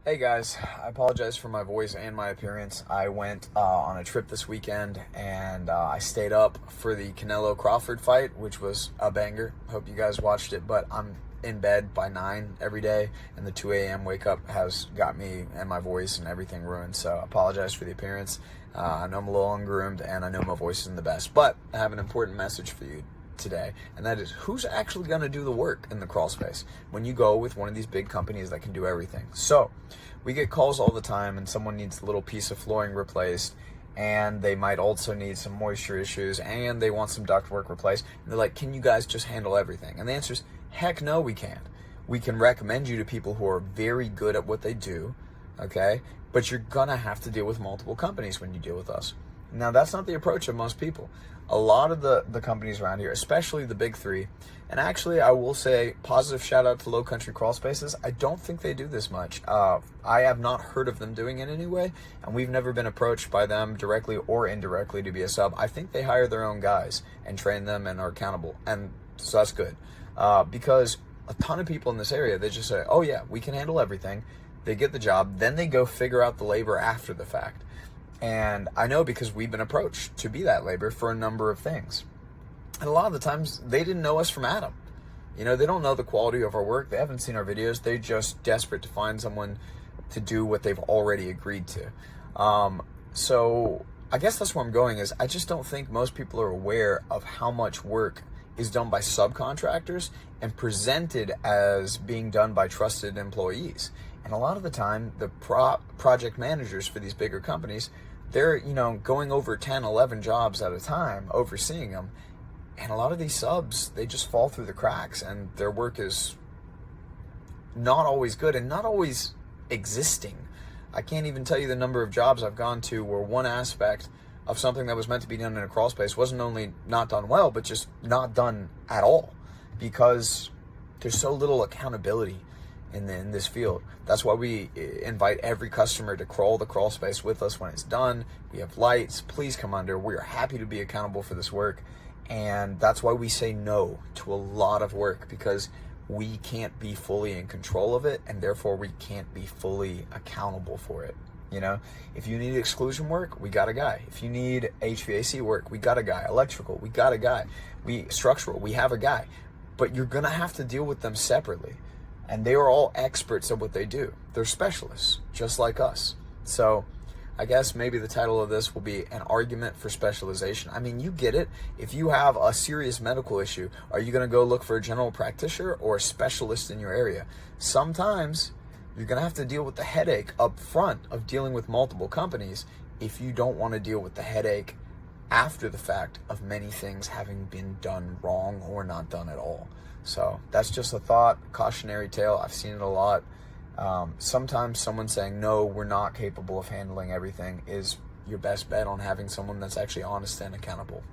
Hey guys, I apologize for my voice and my appearance. I went on a trip this weekend and I stayed up for the Canelo Crawford fight, which was a banger. Hope you guys watched it, but I'm in bed by 9 every day, and the 2 a.m. wake up has got me and my voice and everything ruined, so I apologize for the appearance. I know I'm a little ungroomed and I know my voice isn't the best, but I have an important message for you today, and that is who's actually going to do the work in the crawl space when you go with one of these big companies that can do everything. So we get calls all the time and someone needs a little piece of flooring replaced, and they might also need some moisture issues, and they want some ductwork replaced, and they're like, can you guys just handle everything? And the answer is heck no, we can't. We can recommend you to people who are very good at what they do, okay, but you're gonna have to deal with multiple companies when you deal with us. Now, that's not the approach of most people. A lot of the companies around here, especially the big three, and actually I will say positive shout out to Low Country Crawl Spaces. I don't think they do this much. I have not heard of them doing it anyway, and we've never been approached by them directly or indirectly to be a sub. I think they hire their own guys and train them and are accountable, and so that's good. Because a ton of people in this area, they just say, oh yeah, we can handle everything. They get the job, then they go figure out the labor after the fact. And I know because we've been approached to be that labor for a number of things. And a lot of the times, they didn't know us from Adam. You know, they don't know the quality of our work. They haven't seen our videos. They're just desperate to find someone to do what they've already agreed to. So I guess that's where I'm going is I just don't think most people are aware of how much work is done by subcontractors and presented as being done by trusted employees. And a lot of the time, the project managers for these bigger companies, they're, going over 10, 11 jobs at a time, overseeing them. And a lot of these subs, they just fall through the cracks, and their work is not always good and not always existing. I can't even tell you the number of jobs I've gone to where one aspect of something that was meant to be done in a crawl space wasn't only not done well, but just not done at all, because there's so little accountability in this field. That's why we invite every customer to crawl the crawl space with us when it's done. We have lights. Please come under. We are happy to be accountable for this work. And that's why we say no to a lot of work, because we can't be fully in control of it, and therefore we can't be fully accountable for it. If you need exclusion work, we got a guy. If you need HVAC work, we got a guy. Electrical, we got a guy. Structural, we have a guy. But you're gonna have to deal with them separately. And they are all experts at what they do. They're specialists, just like us. So I guess maybe the title of this will be an argument for specialization. I mean, you get it. If you have a serious medical issue, are you going to go look for a general practitioner or a specialist in your area? Sometimes you're going to have to deal with the headache up front of dealing with multiple companies if you don't want to deal with the headache after the fact of many things having been done wrong or not done at all. So that's just a thought, cautionary tale. I've seen it a lot. Sometimes someone saying, no, we're not capable of handling everything is your best bet on having someone that's actually honest and accountable.